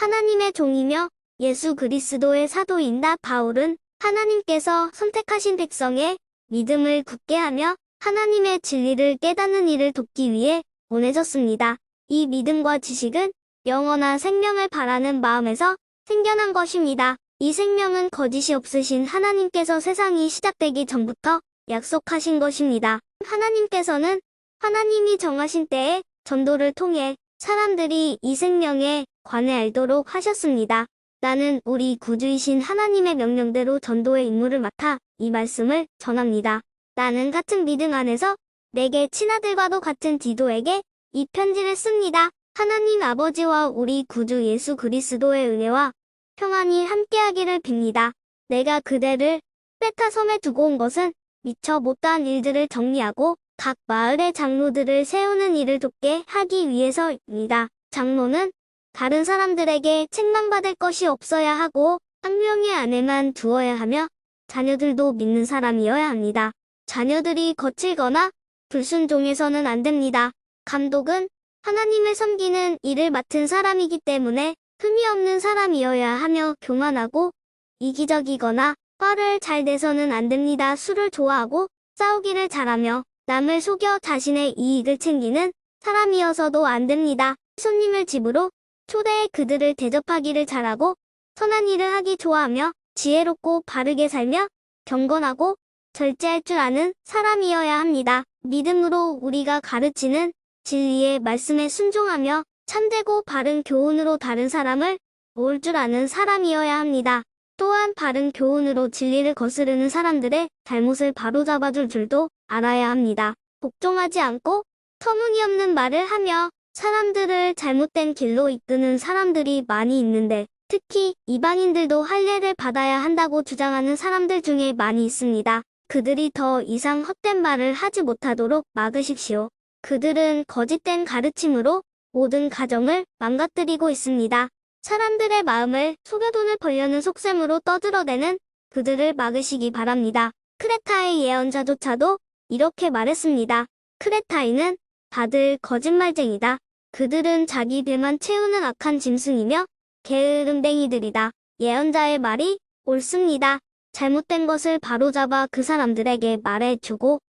하나님의 종이며 예수 그리스도의 사도인 나 바울은 하나님께서 선택하신 백성의 믿음을 굳게 하며 하나님의 진리를 깨닫는 일을 돕기 위해 보내졌습니다. 이 믿음과 지식은 영원한 생명을 바라는 마음에서 생겨난 것입니다. 이 생명은 거짓이 없으신 하나님께서 세상이 시작되기 전부터 약속하신 것입니다. 하나님께서는 하나님이 정하신 때에 전도를 통해 사람들이 이 생명에 관해 알도록 하셨습니다. 나는 우리 구주이신 하나님의 명령대로 전도의 임무를 맡아 이 말씀을 전합니다. 나는 같은 믿음 안에서 내게 친아들과도 같은 디도에게 이 편지를 씁니다. 하나님 아버지와 우리 구주 예수 그리스도의 은혜와 평안이 함께하기를 빕니다. 내가 그대를 크레타 섬에 두고 온 것은 미처 못다한 일들을 정리하고 각 마을의 장로들을 세우는 일을 돕게 하기 위해서입니다. 장로는 다른 사람들에게 책망받을 것이 없어야 하고 한 명의 아내만 두어야 하며 자녀들도 믿는 사람이어야 합니다. 자녀들이 거칠거나 불순종해서는 안 됩니다. 감독은 하나님을 섬기는 일을 맡은 사람이기 때문에 흠이 없는 사람이어야 하며 교만하고 이기적이거나 화를 잘 내서는 안 됩니다. 술을 좋아하고 싸우기를 잘하며 남을 속여 자신의 이익을 챙기는 사람이어서도 안 됩니다. 손님을 집으로 초대해 그들을 대접하기를 잘하고 선한 일을 하기 좋아하며 지혜롭고 바르게 살며 경건하고 절제할 줄 아는 사람이어야 합니다. 믿음으로 우리가 가르치는 진리의 말씀에 순종하며 참되고 바른 교훈으로 다른 사람을 모을 줄 아는 사람이어야 합니다. 또한 바른 교훈으로 진리를 거스르는 사람들의 잘못을 바로잡아줄 줄도 알아야 합니다. 복종하지 않고 터무니없는 말을 하며 사람들을 잘못된 길로 이끄는 사람들이 많이 있는데 특히 이방인들도 할례를 받아야 한다고 주장하는 사람들 중에 많이 있습니다. 그들이 더 이상 헛된 말을 하지 못하도록 막으십시오. 그들은 거짓된 가르침으로 모든 가정을 망가뜨리고 있습니다. 사람들의 마음을 속여 돈을 벌려는 속셈으로 떠들어대는 그들을 막으시기 바랍니다. 크레타의 예언자조차도 이렇게 말했습니다. 크레타인은 다들 거짓말쟁이다. 그들은 자기 배만 채우는 악한 짐승이며 게으름뱅이들이다. 예언자의 말이 옳습니다. 잘못된 것을 바로잡아 그 사람들에게 말해주고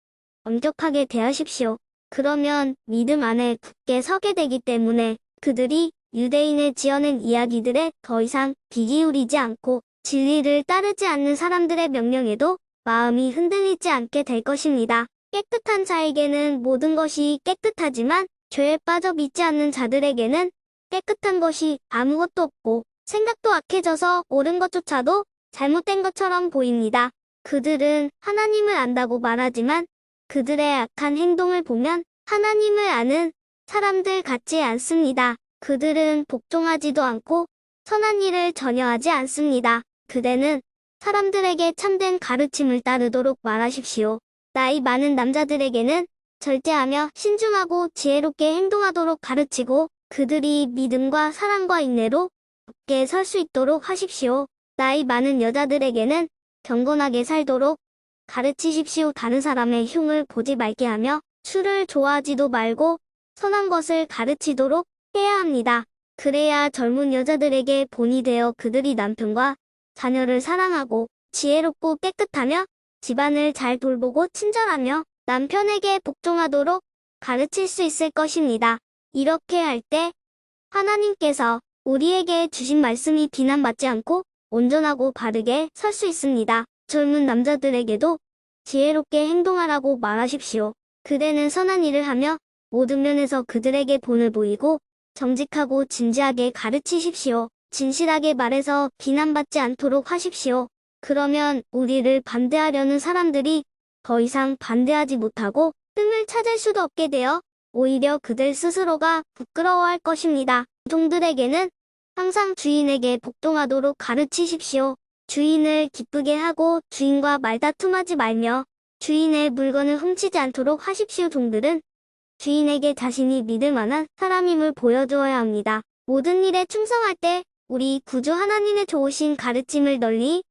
엄격하게 대하십시오. 그러면 믿음 안에 굳게 서게 되기 때문에 그들이 유대인의 지어낸 이야기들에 더 이상 귀 기울이지 않고 진리를 따르지 않는 사람들의 명령에도 마음이 흔들리지 않게 될 것입니다. 깨끗한 자에게는 모든 것이 깨끗하지만 죄에 빠져 믿지 않는 자들에게는 깨끗한 것이 아무것도 없고 생각도 악해져서 옳은 것조차도 잘못된 것처럼 보입니다. 그들은 하나님을 안다고 말하지만 그들의 악한 행동을 보면 하나님을 아는 사람들 같지 않습니다. 그들은 복종하지도 않고 선한 일을 전혀 하지 않습니다. 그대는 사람들에게 참된 가르침을 따르도록 말하십시오. 나이 많은 남자들에게는 절제하며 신중하고 지혜롭게 행동하도록 가르치고 그들이 믿음과 사랑과 인내로 굳게 설 수 있도록 하십시오. 나이 많은 여자들에게는 경건하게 살도록 가르치십시오. 다른 사람의 흉을 보지 말게 하며 술을 좋아하지도 말고 선한 것을 가르치도록 해야 합니다. 그래야 젊은 여자들에게 본이 되어 그들이 남편과 자녀를 사랑하고 지혜롭고 깨끗하며 집안을 잘 돌보고 친절하며 남편에게 복종하도록 가르칠 수 있을 것입니다. 이렇게 할 때 하나님께서 우리에게 주신 말씀이 비난받지 않고 온전하고 바르게 설 수 있습니다. 젊은 남자들에게도 지혜롭게 행동하라고 말하십시오. 그대는 선한 일을 하며 모든 면에서 그들에게 본을 보이고 정직하고 진지하게 가르치십시오. 진실하게 말해서 비난받지 않도록 하십시오. 그러면 우리를 반대하려는 사람들이 더 이상 반대하지 못하고 흠을 찾을 수도 없게 되어 오히려 그들 스스로가 부끄러워할 것입니다. 종들에게는 항상 주인에게 복종하도록 가르치십시오. 주인을 기쁘게 하고 주인과 말다툼하지 말며 주인의 물건을 훔치지 않도록 하십시오. 종들은 주인에게 자신이 믿을 만한 사람임을 보여주어야 합니다. 모든 일에 충성할 때 우리 구주 하나님의 좋으신 가르침을 널리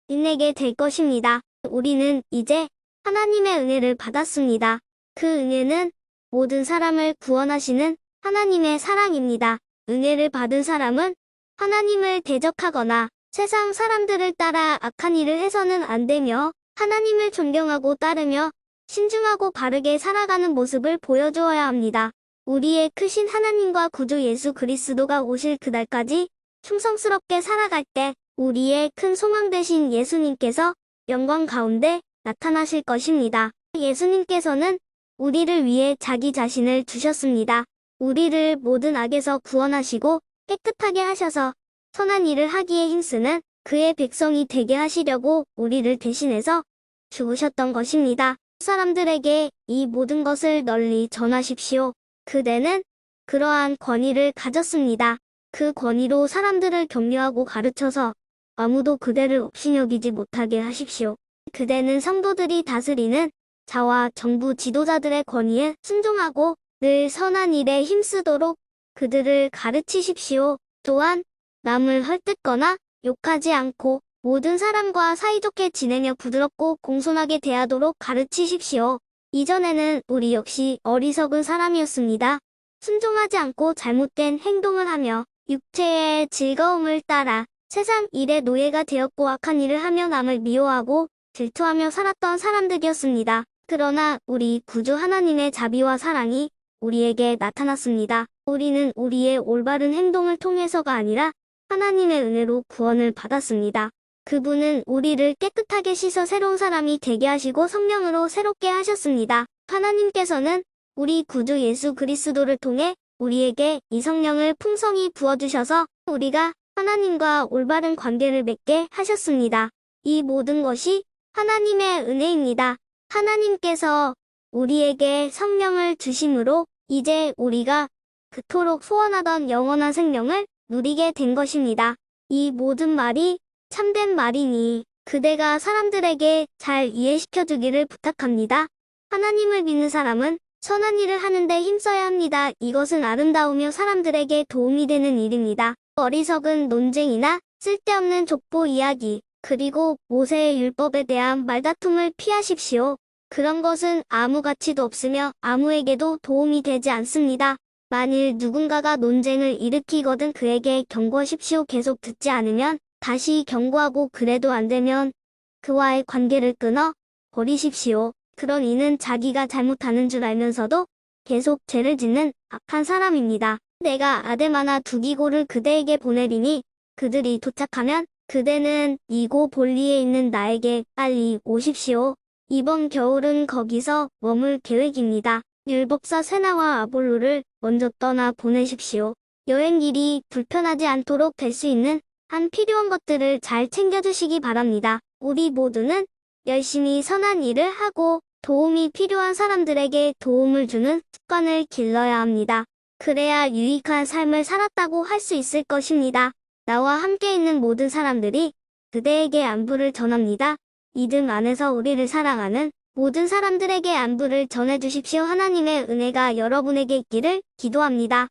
빛내게 될 것입니다. 우리는 이제 하나님의 은혜를 받았습니다. 그 은혜는 모든 사람을 구원하시는 하나님의 사랑입니다. 은혜를 받은 사람은 하나님을 대적하거나 세상 사람들을 따라 악한 일을 해서는 안 되며 하나님을 존경하고 따르며 신중하고 바르게 살아가는 모습을 보여주어야 합니다. 우리의 크신 하나님과 구주 예수 그리스도가 오실 그날까지 충성스럽게 살아갈 때 우리의 큰 소망 되신 예수님께서 영광 가운데 나타나실 것입니다. 예수님께서는 우리를 위해 자기 자신을 주셨습니다. 우리를 모든 악에서 구원하시고 깨끗하게 하셔서 선한 일을 하기에 힘쓰는 그의 백성이 되게 하시려고 우리를 대신해서 죽으셨던 것입니다. 사람들에게 이 모든 것을 널리 전하십시오. 그대는 그러한 권위를 가졌습니다. 그 권위로 사람들을 격려하고 가르쳐서 아무도 그대를 업신여기지 못하게 하십시오. 그대는 성도들이 다스리는 자와 정부 지도자들의 권위에 순종하고 늘 선한 일에 힘쓰도록 그들을 가르치십시오. 또한 남을 헐뜯거나 욕하지 않고 모든 사람과 사이좋게 지내며 부드럽고 공손하게 대하도록 가르치십시오. 이전에는 우리 역시 어리석은 사람이었습니다. 순종하지 않고 잘못된 행동을 하며 육체의 즐거움을 따라 세상 일의 노예가 되었고 악한 일을 하며 남을 미워하고 질투하며 살았던 사람들이었습니다. 그러나 우리 구주 하나님의 자비와 사랑이 우리에게 나타났습니다. 우리는 우리의 올바른 행동을 통해서가 아니라 하나님의 은혜로 구원을 받았습니다. 그분은 우리를 깨끗하게 씻어 새로운 사람이 되게 하시고 성령으로 새롭게 하셨습니다. 하나님께서는 우리 구주 예수 그리스도를 통해 우리에게 이 성령을 풍성히 부어주셔서 우리가 하나님과 올바른 관계를 맺게 하셨습니다. 이 모든 것이 하나님의 은혜입니다. 하나님께서 우리에게 성령을 주심으로 이제 우리가 그토록 소원하던 영원한 생명을 누리게 된 것입니다. 이 모든 말이 참된 말이니 그대가 사람들에게 잘 이해시켜주기를 부탁합니다. 하나님을 믿는 사람은 선한 일을 하는데 힘써야 합니다. 이것은 아름다우며 사람들에게 도움이 되는 일입니다. 어리석은 논쟁이나 쓸데없는 족보 이야기, 그리고 모세의 율법에 대한 말다툼을 피하십시오. 그런 것은 아무 가치도 없으며 아무에게도 도움이 되지 않습니다. 만일 누군가가 논쟁을 일으키거든 그에게 경고하십시오. 계속 듣지 않으면 다시 경고하고 그래도 안 되면 그와의 관계를 끊어 버리십시오. 그런 이는 자기가 잘못하는 줄 알면서도 계속 죄를 짓는 악한 사람입니다. 내가 아데마나 두기고를 그대에게 보내리니 그들이 도착하면 그대는 이고 볼리에 있는 나에게 빨리 오십시오. 이번 겨울은 거기서 머물 계획입니다. 율법사 세나와 아볼로를 먼저 떠나 보내십시오. 여행길이 불편하지 않도록 될 수 있는 한 필요한 것들을 잘 챙겨주시기 바랍니다. 우리 모두는 열심히 선한 일을 하고 도움이 필요한 사람들에게 도움을 주는 습관을 길러야 합니다. 그래야 유익한 삶을 살았다고 할 수 있을 것입니다. 나와 함께 있는 모든 사람들이 그대에게 안부를 전합니다. 믿음 안에서 우리를 사랑하는 모든 사람들에게 안부를 전해주십시오. 하나님의 은혜가 여러분에게 있기를 기도합니다.